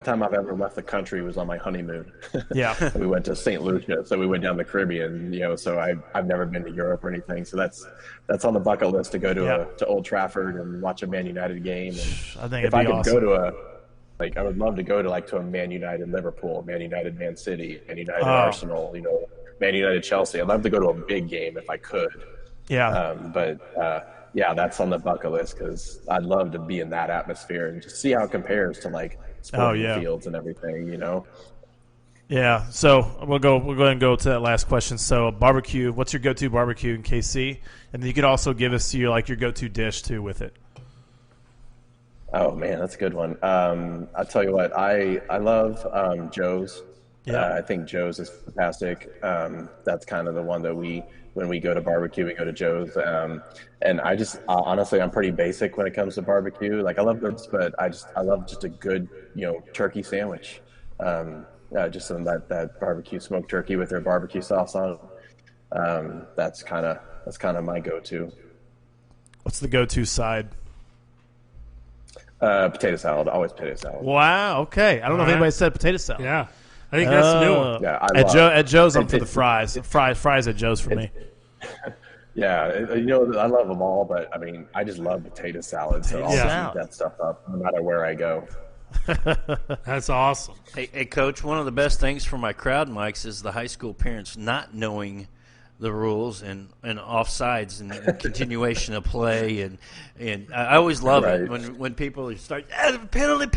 time I've ever left the country was on my honeymoon. Yeah. We went to St. Lucia, so we went down the Caribbean. So I've never been to Europe or anything. So that's on the bucket list to go Yeah. to Old Trafford and watch a Man United game. And I think it'd if I be could go awesome. to I would love to go to a Man United Liverpool, Man United Man City, Man United Oh, Arsenal, Man United Chelsea. I'd love to go to a big game if I could. yeah. But yeah, that's on the bucket list because I'd love to be in that atmosphere and just see how it compares to like Oh, sporting yeah. fields and everything. Yeah. So we'll go ahead and go to that last question. So barbecue, what's your go-to barbecue in KC? And then you could also give us your go-to dish too with it. Oh man, that's a good one. I'll tell you what, I love Joe's. Yeah. I think Joe's is fantastic. That's kind of the one that when we go to barbecue, we go to Joe's. And I just honestly, I'm pretty basic when it comes to barbecue. Like I love ribs, but I love just a good turkey sandwich. Just some that barbecue smoked turkey with their barbecue sauce on it. That's kind of my go-to. What's the go-to side? Potato salad, always potato salad. Wow. Okay. I don't know if All right. anybody said potato salad. Yeah. I think that's the new one. Yeah, At Joe's, I'm for the fries. Fries at Joe's for me. Yeah, I love them all, but I mean, I just love potato salad, so I'll Potato just salad. eat that stuff up no matter where I go. That's awesome. Hey, Coach, one of the best things for my crowd mics is the high school parents not knowing the rules and offsides and continuation of play. And I always love it Right. when people start, penalty,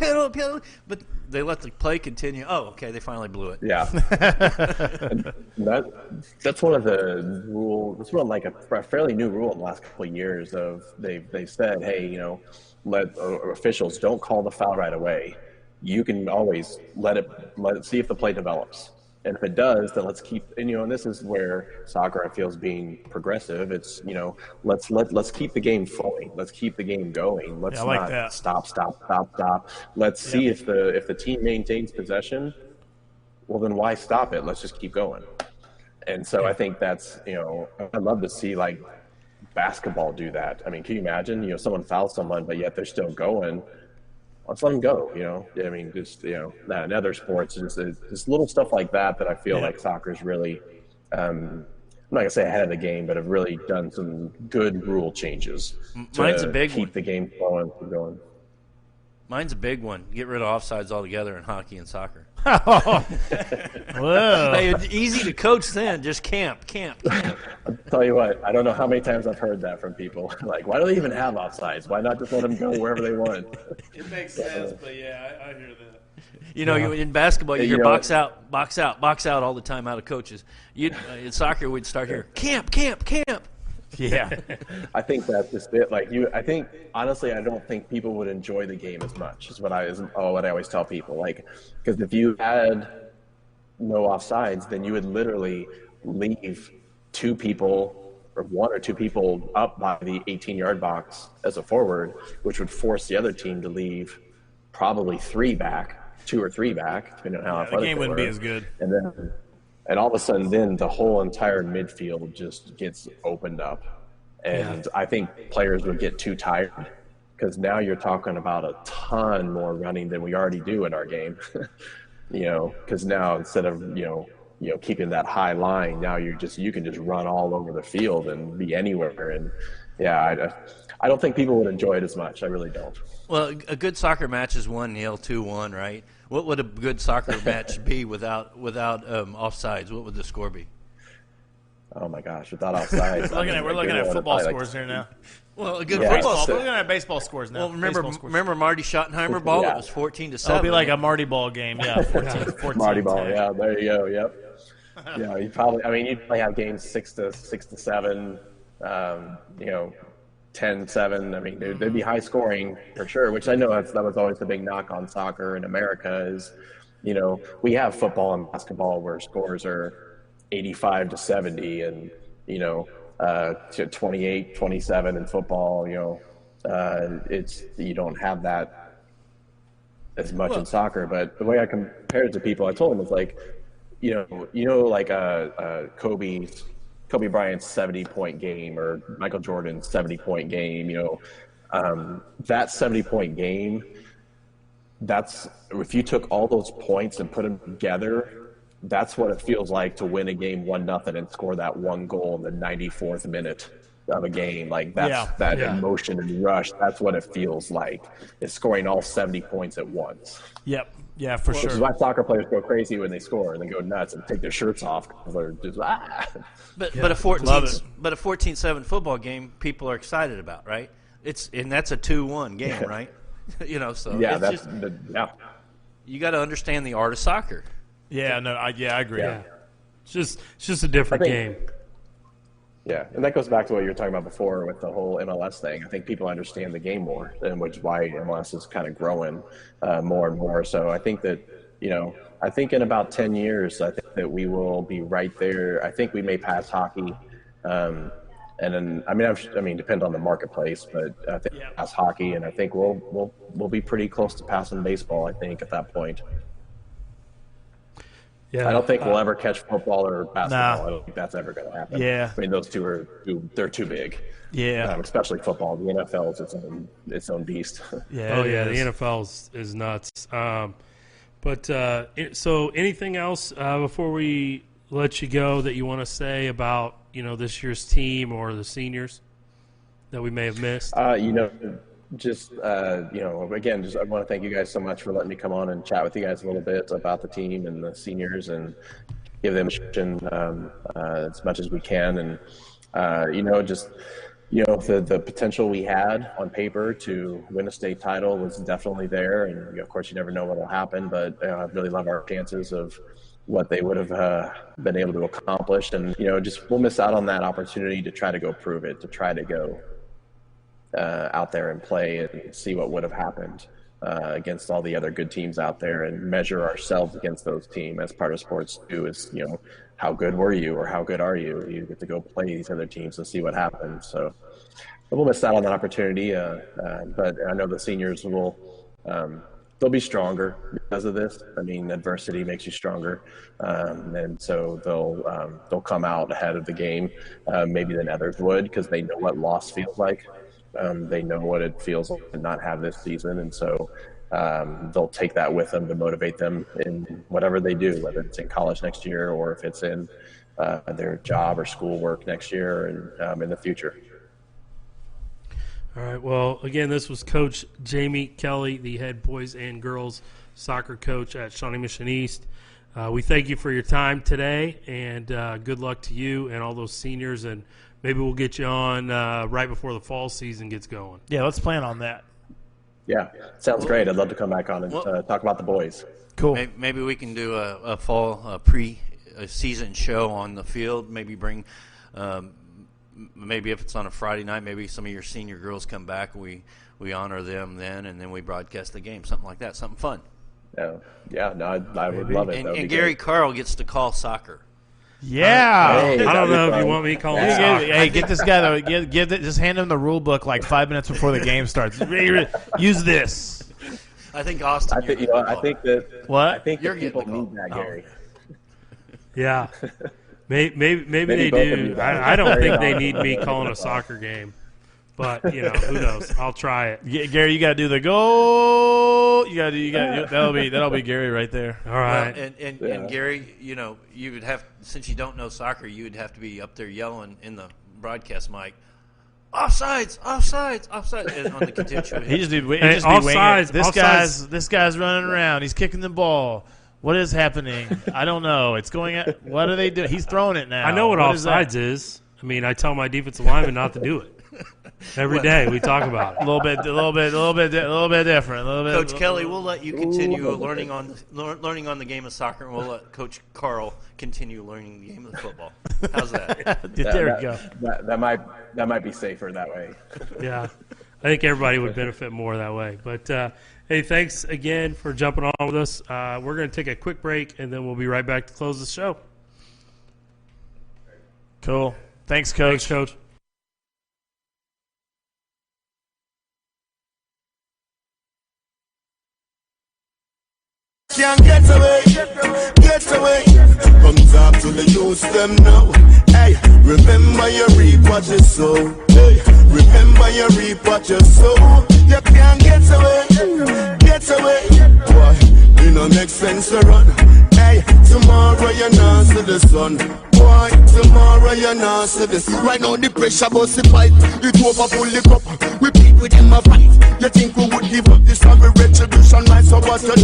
but they let the play continue. Oh, okay, they finally blew it. Yeah, and that's one of the rules. That's one like a fairly new rule in the last couple of years. They've said, hey, let officials don't call the foul right away. You can always let it see if the play develops. And if it does, then let's keep. And this is where soccer I feel is being progressive. It's let's keep the game flowing. Let's keep the game going. Let's I like not that. stop. Let's see if the team maintains possession. Well, then why stop it? Let's just keep going. And so I think that's I'd love to see like basketball do that. I mean, can you imagine someone fouls someone, but yet they're still going? Let's let them go. I mean, just that in other sports, just little stuff like that I feel like soccer's really, I'm not gonna say ahead of the game, but have really done some good rule changes Mine's a to big keep one. the game flowing and going. Mine's a big one. Get rid of offsides altogether in hockey and soccer. Whoa. Hey, it's easy to coach then. Just camp. I'll tell you what, I don't know how many times I've heard that from people. Like, why do they even have offsides? Why not just let them go wherever they want? It makes sense, but yeah, I hear that. You in basketball, you Hey, hear you know box out all the time out of coaches. In soccer, we'd start here, camp. Yeah. I think that's just it. I think honestly, I don't think people would enjoy the game as much. Is what I always tell people. Like, because if you had no offsides, then you would literally leave two people or one or two people up by the 18-yard box as a forward, which would force the other team to leave probably two or three back, depending on how The athletic game they wouldn't were. be as good. And all of a sudden, then the whole entire midfield just gets opened up. And I think players would get too tired because now you're talking about a ton more running than we already do in our game. Because now instead of, keeping that high line, now you can just run all over the field and be anywhere. And I don't think people would enjoy it as much. I really don't. Well, a good soccer match is 1-0, 2-1, right? What would a good soccer match be without offsides? What would the score be? Oh my gosh, without offsides. We're looking at football scores here now. Well, a good Yeah. football We're score. looking at baseball scores now. Well, remember Baseball scores. Marty Schottenheimer ball? Yeah. It was 14-7. It'll be like a Marty ball game. Yeah, 14 Marty ball, 10. yeah, there you go. Yep. Yeah, you'd probably have games 6-7, 10-7. I mean, they'd be high scoring for sure. Which I know that was always the big knock on soccer in America is, we have football and basketball where scores are 85-70 and 28-27 in football. It's you don't have that as much in soccer. But the way I compare it to people, I told them it's like, like Kobe Bryant's 70-point game or Michael Jordan's 70-point game. That 70-point game that's if you took all those points and put them together, that's what it feels like to win a game 1-0 and score that one goal in the 94th minute of a game. Like that emotion and rush. That's what it feels like. It's scoring all 70 points at once. Yep. Yeah, for sure. Which is why soccer players go crazy when they score and they go nuts and take their shirts off because they're just But a 14-7 football game, people are excited about, right? And that's a 2-1 game, right? So you got to understand the art of soccer. Yeah, no, I agree. Yeah. It's just a different game. Yeah, and that goes back to what you were talking about before with the whole MLS thing. I think people understand the game more, and which is why MLS is kind of growing more and more. So I think that, I think in about 10 years, I think that we will be right there. I think we may pass hockey. And then, depend on the marketplace, but I think pass hockey, and I think we'll be pretty close to passing baseball, I think, at that point. Yeah, I don't think we'll ever catch football or basketball. I don't think that's ever going to happen. Yeah. I mean, those two they're too big. Yeah. Especially football. The NFL is its own beast. Yeah. The NFL is nuts. So anything else before we let you go that you want to say about, this year's team or the seniors that we may have missed? Again, I want to thank you guys so much for letting me come on and chat with you guys a little bit about the team and the seniors and give them as much as we can. And, the potential we had on paper to win a state title was definitely there. And, of course, you never know what will happen, but I really love our chances of what they would have been able to accomplish. And, we'll miss out on that opportunity to try to go prove it, to try to go out there and play and see what would have happened against all the other good teams out there and measure ourselves against those teams. As part of sports too is, how good were you or how good are you? You get to go play these other teams and see what happens. So we'll miss out on that opportunity. But I know the seniors will, they'll be stronger because of this. I mean, adversity makes you stronger. And so they'll come out ahead of the game, maybe than others would, because they know what loss feels like. They know what it feels like to not have this season, and so they'll take that with them to motivate them in whatever they do, whether it's in college next year or if it's in their job or school work next year and in the future. All right. Well, again, this was Coach Jamie Kelly, the head boys and girls soccer coach at Shawnee Mission East. We thank you for your time today, and good luck to you and all those seniors, and maybe we'll get you on right before the fall season gets going. Yeah, let's plan on that. Yeah, sounds great. I'd love to come back on and talk about the boys. Cool. Maybe we can do a fall pre-season show on the field. Maybe bring, maybe if it's on a Friday night, maybe some of your senior girls come back. We honor them then, and then we broadcast the game. Something like that. Something fun. I would love it. And Gary Carl gets to call soccer. Yeah. I don't know if you want me calling soccer. Hey, get this guy though. Just hand him the rule book like 5 minutes before the game starts. Use this. I think Austin. I think that people need that, Gary. Yeah. Maybe they do. I don't think they need me calling a soccer game. But, who knows? I'll try it. Gary, you got to do the goal. You got to that'll be Gary right there. All right. Well, and Gary, you would have, since you don't know soccer, you would have to be up there yelling in the broadcast mic, offsides on the contingent. He just be winging offsides, it. This guy's running around. He's kicking the ball. What is happening? I don't know. It's going at, what are they doing? He's throwing it now. I know what offsides is. I mean, I tell my defensive lineman not to do it. Every day we talk about it. A little bit different. Coach Kelly, we'll let you continue learning on the game of soccer, and we'll let Coach Carl continue learning the game of football. How's that? There we go. That might be safer that way. Yeah, I think everybody would benefit more that way. But hey, thanks again for jumping on with us. We're going to take a quick break, and then we'll be right back to close the show. Cool. Thanks, Coach. Thanks, Coach. Can't get away. Comes up to the youth them now. Hey, remember you reap what you sow. Hey, remember you reap what you sow. You can't get away. gets away. Boy, it no make sense to run. Hey, tomorrow you not see the sun. Boy, tomorrow you not see the sun. Right now the pressure bust the pipe. It over full the cup. We beat with them a fight. You think we would give up this every retribution? Right, so what's your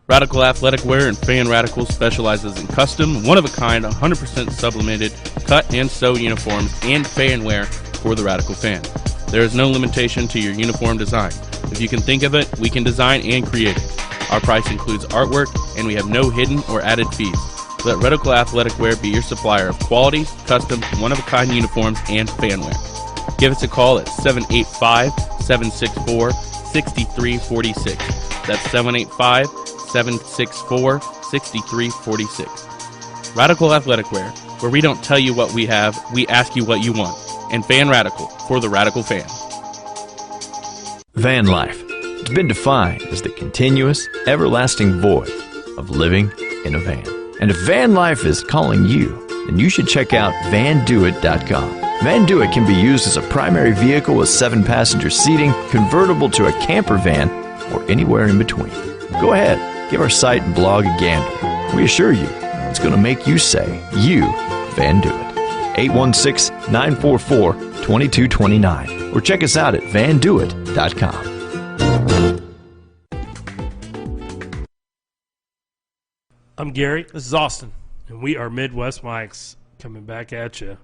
Radical Athletic Wear and Fan Radical specializes in custom, one-of-a-kind, 100% sublimated, cut and sew uniforms and fan wear for the Radical fan. There is no limitation to your uniform design. If you can think of it, we can design and create it. Our price includes artwork, and we have no hidden or added fees. Let Radical Athletic Wear be your supplier of quality, custom, one-of-a-kind uniforms and fan wear. Give us a call at 785-764-6346. That's 785-764-6346. Radical Athletic Wear, where we don't tell you what we have, we ask you what you want. And Fan Radical, for the Radical fan. Van life. It's been defined as the continuous, everlasting void of living in a van. And if van life is calling you, then you should check out VanDoit.com. VanDoit can be used as a primary vehicle with 7-passenger seating, convertible to a camper van, or anywhere in between. Go ahead, give our site and blog a gander. We assure you, it's going to make you say, you Van Doit. 816-944-2229. Or check us out at VanDoit.com. I'm Gary. This is Austin. And we are Midwest Mics coming back at you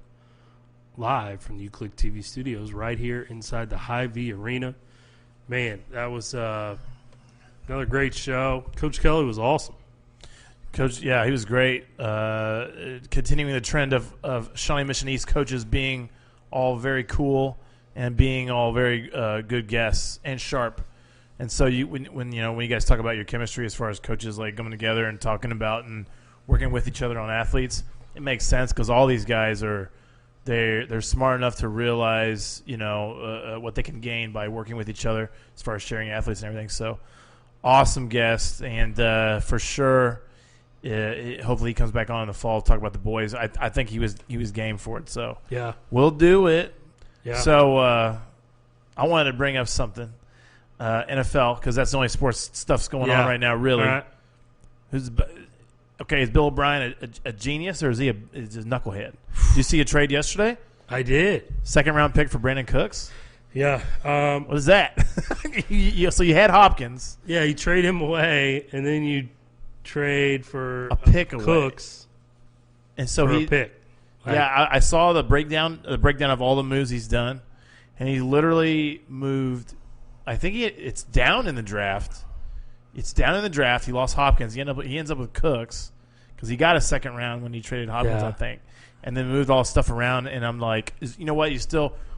live from the UClick TV studios right here inside the Hy-Vee Arena. Man, that was another great show. Coach Kelly was awesome. Coach, yeah, he was great. Continuing the trend of Shawnee Mission East coaches being all very cool and being all very good guests and sharp. And so when you guys talk about your chemistry as far as coaches like coming together and talking about and working with each other on athletes, it makes sense because all these guys they're smart enough to realize what they can gain by working with each other as far as sharing athletes and everything. So awesome guest, and for sure. Hopefully he comes back on in the fall to talk about the boys. I think he was game for it. So yeah, we'll do it. Yeah. So I wanted to bring up something NFL because that's the only sports stuff's going on right now. Really, right. Is Bill O'Brien a genius or is he a knucklehead? Did you see a trade yesterday? I did. 2nd round pick for Brandon Cooks. Yeah. What is that? So you had Hopkins. Yeah, you trade him away, and then you trade for a pick Cooks, and so a pick. Right? Yeah, I saw the breakdown of all the moves he's done, and he literally moved. I think it's down in the draft. It's down in the draft. He lost Hopkins. He ends up with Cooks because he got a 2nd round when he traded Hopkins, I think, and then moved all stuff around. And I'm like, you know what?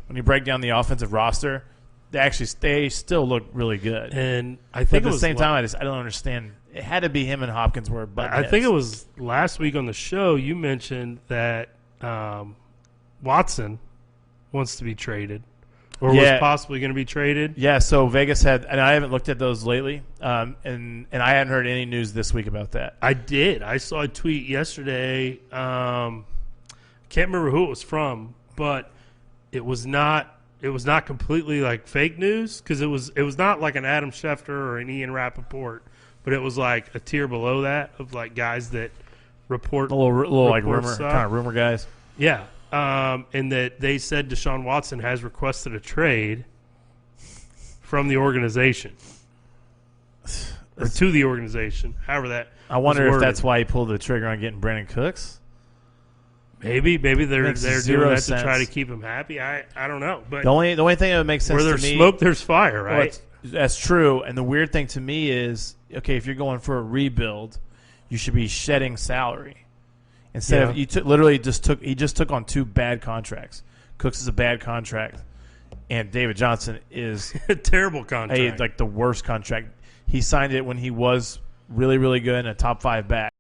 When you break down the offensive roster, they still look really good. And I think at the same time, I don't understand. It had to be him and Hopkins were button heads. I think it was last week on the show you mentioned that Watson wants to be traded or was possibly going to be traded. Yeah, so Vegas had – and I haven't looked at those lately, and I hadn't heard any news this week about that. I did. I saw a tweet yesterday. Can't remember who it was from, but it was not completely like fake news because it was not like an Adam Schefter or an Ian Rappaport. But it was like a tier below that of like guys that report a little like rumor stuff. Kind of rumor guys. Yeah, and that they said Deshaun Watson has requested a trade from the organization or to the organization. However that I wonder if that's why he pulled the trigger on getting Brandon Cooks. Maybe they're doing that to try to keep him happy. I don't know, but the only thing that would make sense where there's to me, smoke, there's fire, right? That's true. And the weird thing to me is, okay, if you're going for a rebuild, you should be shedding salary instead of he just took on 2 bad contracts. Cooks is a bad contract, and David Johnson is a terrible contract, like the worst contract. he signed it when he was really, really good and a top 5 back.